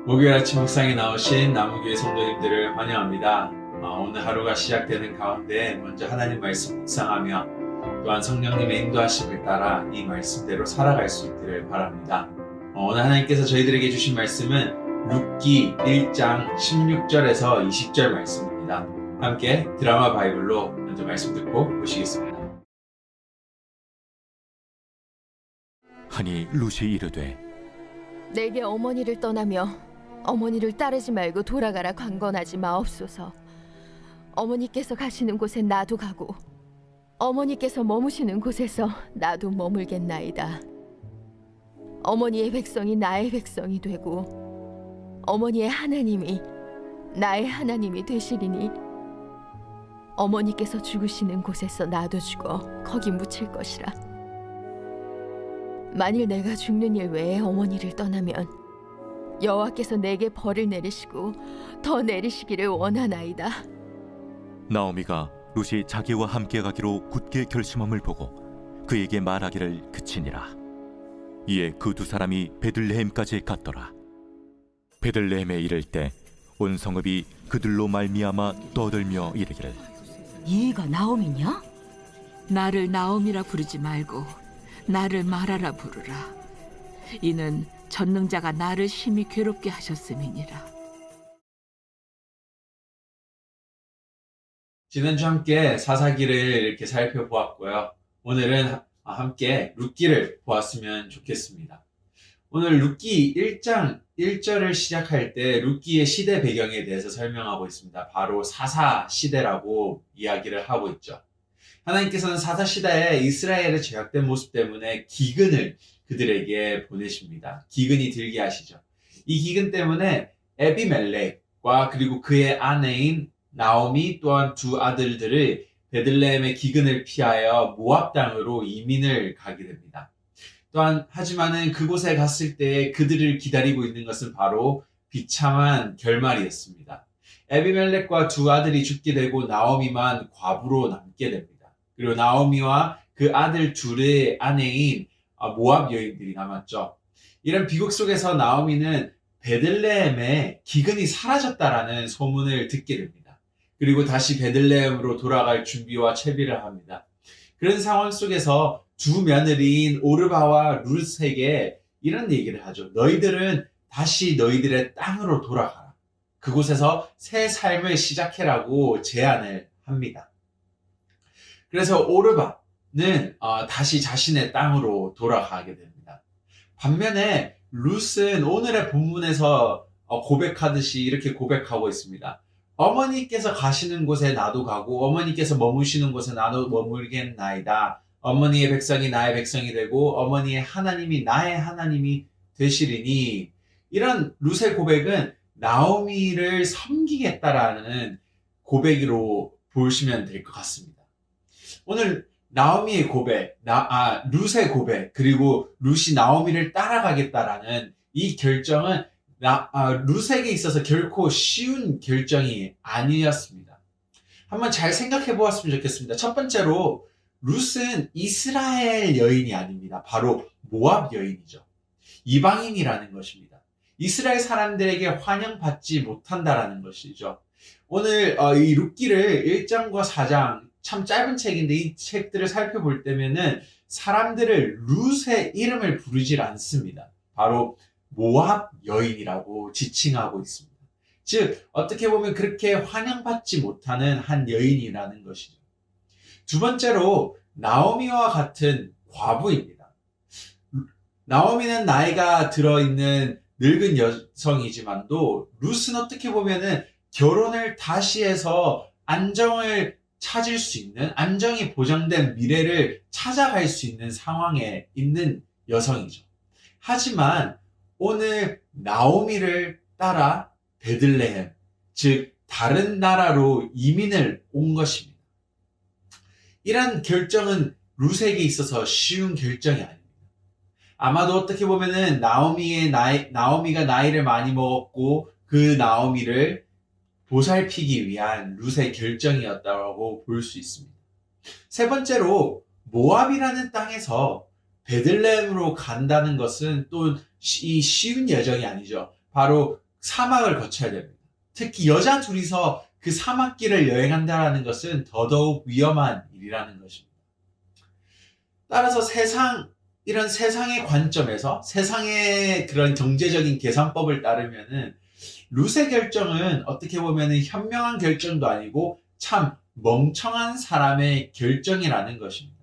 목요일 아침 묵상에 나오신 남우교회 성도님들을 환영합니다. 오늘 하루가 시작되는 가운데 먼저 하나님 말씀 묵상하며 또한 성령님의 인도하심을 따라 이 말씀대로 살아갈 수 있기를 바랍니다. 오늘 하나님께서 저희들에게 주신 말씀은 룻기 1장 16절에서 20절 말씀입니다. 함께 드라마 바이블로 먼저 말씀 듣고 보시겠습니다. 하니 룻이 이르되 내게 어머니를 떠나며 어머니를 따르지 말고 돌아가라 강건하지 마옵소서. 어머니께서 가시는 곳에 나도 가고 어머니께서 머무시는 곳에서 나도 머물겠나이다. 어머니의 백성이 나의 백성이 되고 어머니의 하나님이 나의 하나님이 되시리니 어머니께서 죽으시는 곳에서 나도 죽어 거기 묻힐 것이라. 만일 내가 죽는 일 외에 어머니를 떠나면 여호와께서 내게 벌을 내리시고 더 내리시기를 원하나이다. 나오미가 룻이 자기와 함께 가기로 굳게 결심함을 보고 그에게 말하기를 그치니라. 이에 그 두 사람이 베들레헴까지 갔더라. 베들레헴에 이를 때 온 성읍이 그들로 말미암아 떠들며 이르기를 이가 나옴이냐? 나를 나옴이라 부르지 말고 나를 마라라 부르라. 이는 전능자가 나를 심히 괴롭게 하셨음이니라. 지난주 함께 사사기를 이렇게 살펴보았고요. 오늘은 함께 룻기를 보았으면 좋겠습니다. 오늘 룻기 1장 1절을 시작할 때 룻기의 시대 배경에 대해서 설명하고 있습니다. 바로 사사 시대라고 이야기를 하고 있죠. 하나님께서는 사사 시대에 이스라엘의 죄악된 모습 때문에 기근을 그들에게 보내십니다. 기근이 들게 하시죠. 이 기근 때문에 에비멜렉과 그리고 그의 아내인 나오미 또한 두 아들들을 베들레헴의 기근을 피하여 모압 땅으로 이민을 가게 됩니다. 또한 하지만은 그곳에 갔을 때 그들을 기다리고 있는 것은 바로 비참한 결말이었습니다. 에비멜렉과 두 아들이 죽게 되고 나오미만 과부로 남게 됩니다. 그리고 나오미와 그 아들 둘의 아내인 모압 여인들이 남았죠. 이런 비극 속에서 나오미는 베들레헴에 기근이 사라졌다라는 소문을 듣게 됩니다. 그리고 다시 베들레헴으로 돌아갈 준비와 채비를 합니다. 그런 상황 속에서 두 며느리인 오르바와 룻에게 이런 얘기를 하죠. 너희들은 다시 너희들의 땅으로 돌아가라. 그곳에서 새 삶을 시작해라고 제안을 합니다. 그래서 오르바는 다시 자신의 땅으로 돌아가게 됩니다. 반면에 룻은 오늘의 본문에서 고백하듯이 이렇게 고백하고 있습니다. 어머니께서 가시는 곳에 나도 가고 어머니께서 머무시는 곳에 나도 머물겠나이다. 어머니의 백성이 나의 백성이 되고 어머니의 하나님이 나의 하나님이 되시리니. 이런 룻의 고백은 나오미를 섬기겠다라는 고백으로 보시면 될 것 같습니다. 오늘 나오미의 고백, 룻의 고백, 그리고 룻이 나오미를 따라가겠다라는 이 결정은 룻에게 있어서 결코 쉬운 결정이 아니었습니다. 한번 잘 생각해 보았으면 좋겠습니다. 첫 번째로 룻은 이스라엘 여인이 아닙니다. 바로 모압 여인이죠. 이방인이라는 것입니다. 이스라엘 사람들에게 환영받지 못한다라는 것이죠. 오늘 이 룻기를 1장과 4장 참 짧은 책인데 이 책들을 살펴볼 때면은 사람들을 룻의 이름을 부르질 않습니다. 바로 모압 여인이라고 지칭하고 있습니다. 즉 어떻게 보면 그렇게 환영받지 못하는 한 여인이라는 것이죠. 두 번째로 나오미와 같은 과부입니다. 나오미는 나이가 들어있는 늙은 여성이지만도 룻은 어떻게 보면은 결혼을 다시 해서 안정을 찾을 수 있는, 안정이 보장된 미래를 찾아갈 수 있는 상황에 있는 여성이죠. 하지만 오늘 나오미를 따라 베들레헴, 즉 다른 나라로 이민을 온 것입니다. 이런 결정은 룻에게 있어서 쉬운 결정이 아닙니다. 아마도 어떻게 보면은 나오미가 나이를 많이 먹었고 그 나오미를 보살피기 위한 룻의 결정이었다고 볼 수 있습니다. 세 번째로 모압이라는 땅에서 베들레헴으로 간다는 것은 또 이 쉬운 여정이 아니죠. 바로 사막을 거쳐야 됩니다. 특히 여자 둘이서 그 사막길을 여행한다는 것은 더더욱 위험한 일이라는 것입니다. 따라서 이런 세상의 관점에서 세상의 그런 경제적인 계산법을 따르면은 룻의 결정은 어떻게 보면은 현명한 결정도 아니고 참 멍청한 사람의 결정이라는 것입니다.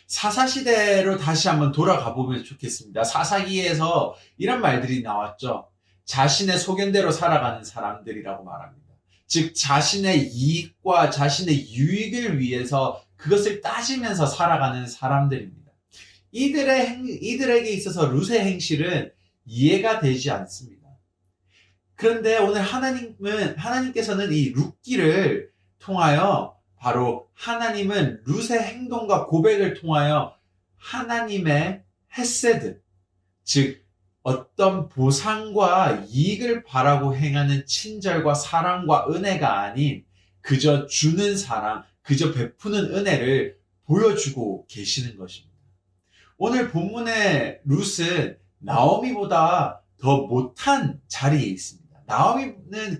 사사시대로 다시 한번 돌아가 보면 좋겠습니다. 사사기에서 이런 말들이 나왔죠. 자신의 소견대로 살아가는 사람들이라고 말합니다. 즉 자신의 이익과 자신의 유익을 위해서 그것을 따지면서 살아가는 사람들입니다. 이들에게 있어서 룻의 행실은 이해가 되지 않습니다. 그런데 오늘 하나님께서는 이 룻기를 통하여 바로 하나님은 룻의 행동과 고백을 통하여 하나님의 헤세드, 즉 어떤 보상과 이익을 바라고 행하는 친절과 사랑과 은혜가 아닌 그저 주는 사랑, 그저 베푸는 은혜를 보여주고 계시는 것입니다. 오늘 본문의 룻은 나오미보다 더 못한 자리에 있습니다. 나오미는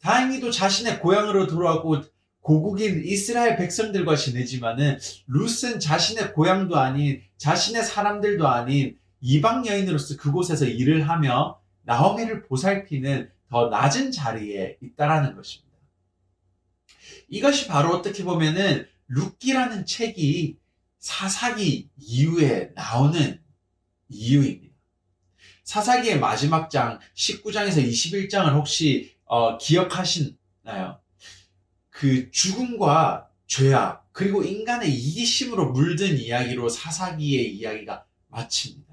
다행히도 자신의 고향으로 돌아가고 고국인 이스라엘 백성들과 지내지만은 룻은 자신의 고향도 아닌 자신의 사람들도 아닌 이방 여인으로서 그곳에서 일을 하며 나오미를 보살피는 더 낮은 자리에 있다라는 것입니다. 이것이 바로 어떻게 보면은 룻기라는 책이 사사기 이후에 나오는 이유입니다. 사사기의 마지막 장 19장에서 21장을 혹시 기억하시나요? 그 죽음과 죄악 그리고 인간의 이기심으로 물든 이야기로 사사기의 이야기가 마칩니다.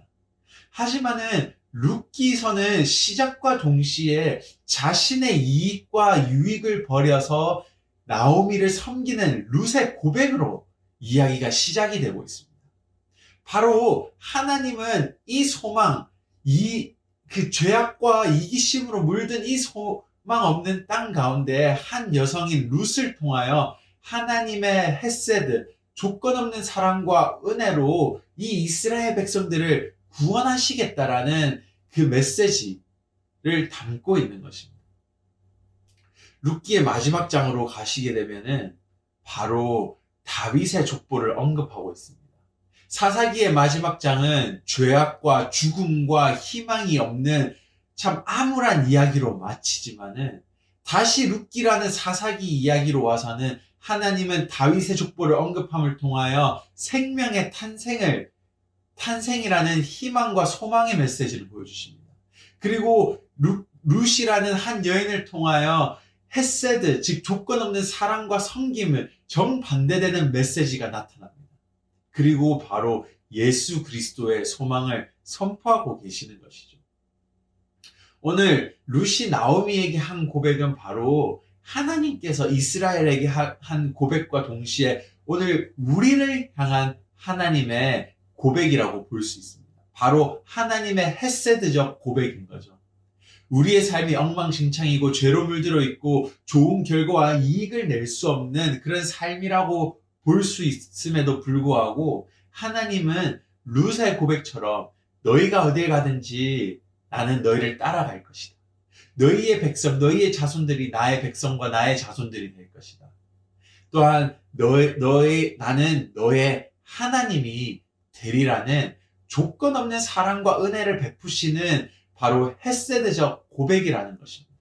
하지만은 룻기서는 시작과 동시에 자신의 이익과 유익을 버려서 나오미를 섬기는 룻의 고백으로 이야기가 시작이 되고 있습니다. 바로 하나님은 이 소망, 그 죄악과 이기심으로 물든 이 소망 없는 땅 가운데 한 여성인 룻을 통하여 하나님의 헤세드, 조건 없는 사랑과 은혜로 이 이스라엘 백성들을 구원하시겠다라는 그 메시지를 담고 있는 것입니다. 룻기의 마지막 장으로 가시게 되면은 바로 다윗의 족보를 언급하고 있습니다. 사사기의 마지막 장은 죄악과 죽음과 희망이 없는 참 암울한 이야기로 마치지만은 다시 룻기라는 사사기 이야기로 와서는 하나님은 다윗의 족보를 언급함을 통하여 생명의 탄생이라는 희망과 소망의 메시지를 보여주십니다. 그리고 룻이라는 한 여인을 통하여 헤세드, 즉 조건 없는 사랑과 섬김을 정반대되는 메시지가 나타납니다. 그리고 바로 예수 그리스도의 소망을 선포하고 계시는 것이죠. 오늘 룻이 나오미에게 한 고백은 바로 하나님께서 이스라엘에게 한 고백과 동시에 오늘 우리를 향한 하나님의 고백이라고 볼 수 있습니다. 바로 하나님의 헤세드적 고백인 거죠. 우리의 삶이 엉망진창이고 죄로 물들어 있고 좋은 결과와 이익을 낼 수 없는 그런 삶이라고 볼 수 있음에도 불구하고 하나님은 룻의 고백처럼 너희가 어디에 가든지 나는 너희를 따라갈 것이다. 너희의 백성, 너희의 자손들이 나의 백성과 나의 자손들이 될 것이다. 또한 나는 너의 하나님이 되리라는 조건 없는 사랑과 은혜를 베푸시는 바로 헤세드적 고백이라는 것입니다.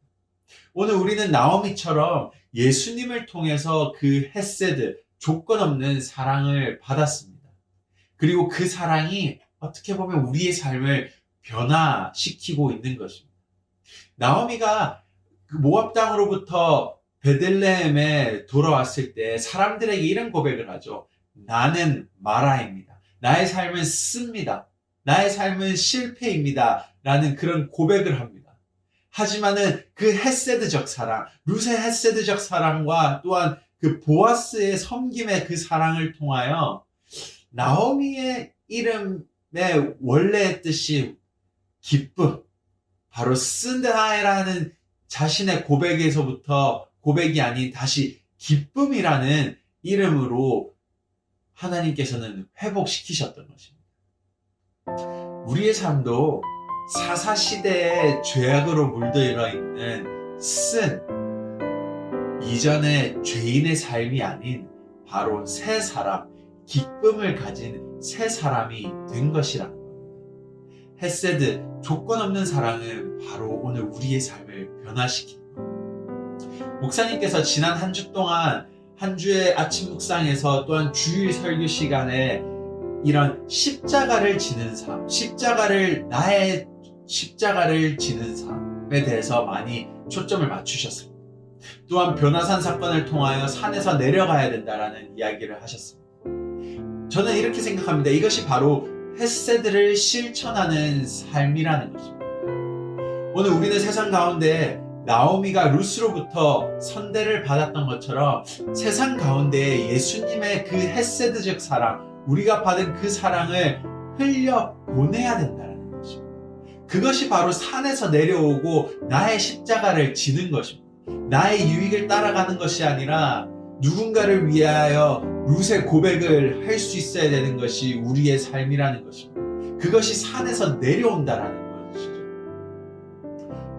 오늘 우리는 나오미처럼 예수님을 통해서 그 헤세드, 조건 없는 사랑을 받았습니다. 그리고 그 사랑이 어떻게 보면 우리의 삶을 변화시키고 있는 것입니다. 나오미가 그 모압 땅으로부터 베들레헴에 돌아왔을 때 사람들에게 이런 고백을 하죠. 나는 마라입니다. 나의 삶은 씁니다. 나의 삶은 실패입니다. 라는 그런 고백을 합니다. 하지만은 그 헤세드적 사랑, 룻의 헤세드적 사랑과 또한 그 보아스의 섬김의 그 사랑을 통하여 나오미의 이름의 원래의 뜻이 기쁨, 바로 쓴다라는 자신의 고백에서부터 고백이 아닌 다시 기쁨이라는 이름으로 하나님께서는 회복시키셨던 것입니다. 우리의 삶도 사사시대의 죄악으로 물들어 있는 쓴 이전의 죄인의 삶이 아닌 바로 새 사람, 기쁨을 가진 새 사람이 된 것이라는 겁니다. 헤세드, 조건 없는 사랑은 바로 오늘 우리의 삶을 변화시키는 겁니다. 목사님께서 지난 한 주 동안 한 주의 아침 묵상에서 또한 주일 설교 시간에 이런 십자가를 지는 삶, 나의 십자가를 지는 삶에 대해서 많이 초점을 맞추셨습니다. 또한 변화산 사건을 통하여 산에서 내려가야 된다라는 이야기를 하셨습니다. 저는 이렇게 생각합니다. 이것이 바로 헤세드를 실천하는 삶이라는 것입니다. 오늘 우리는 세상 가운데 나오미가 룻으로부터 선대를 받았던 것처럼 세상 가운데 예수님의 그 헤세드적 사랑, 우리가 받은 그 사랑을 흘려 보내야 된다는 것입니다. 그것이 바로 산에서 내려오고 나의 십자가를 지는 것입니다. 나의 유익을 따라가는 것이 아니라 누군가를 위하여 룻의 고백을 할 수 있어야 되는 것이 우리의 삶이라는 것입니다. 그것이 산에서 내려온다라는 것이죠.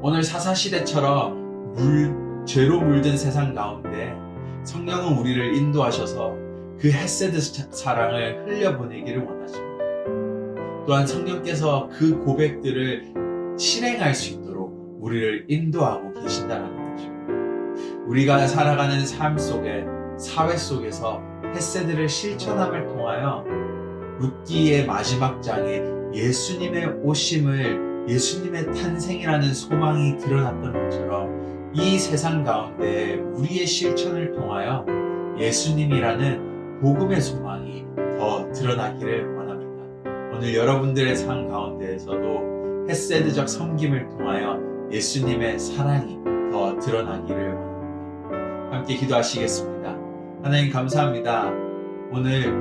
오늘 사사시대처럼 죄로 물든 세상 가운데 성령은 우리를 인도하셔서 그 헤세드 사랑을 흘려보내기를 원하십니다. 또한 성령께서 그 고백들을 실행할 수 있도록 우리를 인도하고 계신다는 것입니다. 우리가 살아가는 삶 속에, 사회 속에서 헤세드를 실천함을 통하여 룻기의 마지막 장에 예수님의 오심을, 예수님의 탄생이라는 소망이 드러났던 것처럼 이 세상 가운데 우리의 실천을 통하여 예수님이라는 복음의 소망이 더 드러나기를 원합니다. 오늘 여러분들의 삶 가운데에서도 헤세드적 섬김을 통하여 예수님의 사랑이 더 드러나기를 원합니다. 함께 기도하시겠습니다. 하나님 감사합니다. 오늘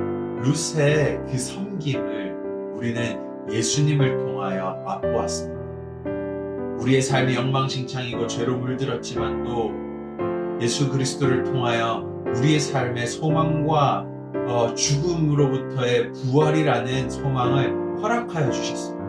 룻의 그 섬김을 우리는 예수님을 통하여 맛보았습니다. 우리의 삶이 엉망진창이고 죄로 물들었지만 또 예수 그리스도를 통하여 우리의 삶의 소망과 죽음으로부터의 부활이라는 소망을 허락하여 주셨습니다.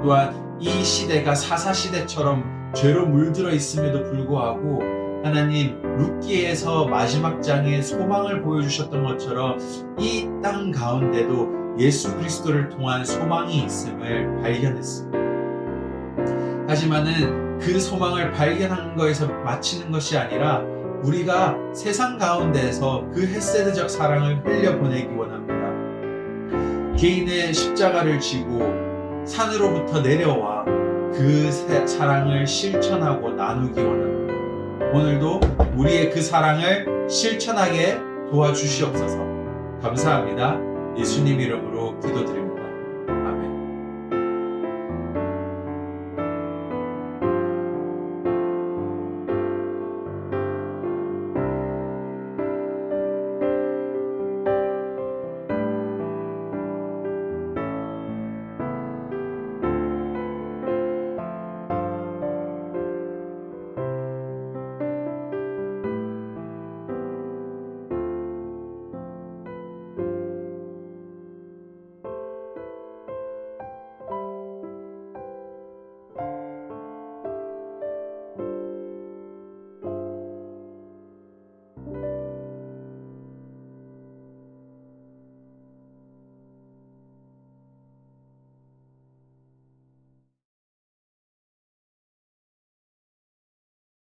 또한 이 시대가 사사시대처럼 죄로 물들어 있음에도 불구하고 하나님 룻기에서 마지막 장에 소망을 보여주셨던 것처럼 이 땅 가운데도 예수 그리스도를 통한 소망이 있음을 발견했습니다. 하지만은 그 소망을 발견한 거에서 마치는 것이 아니라 우리가 세상 가운데에서 그 헤세드적 사랑을 흘려보내기 원합니다. 개인의 십자가를 지고 산으로부터 내려와 그 사랑을 실천하고 나누기 원합니다. 오늘도 우리의 그 사랑을 실천하게 도와주시옵소서. 감사합니다. 예수님 이름으로 기도드립니다.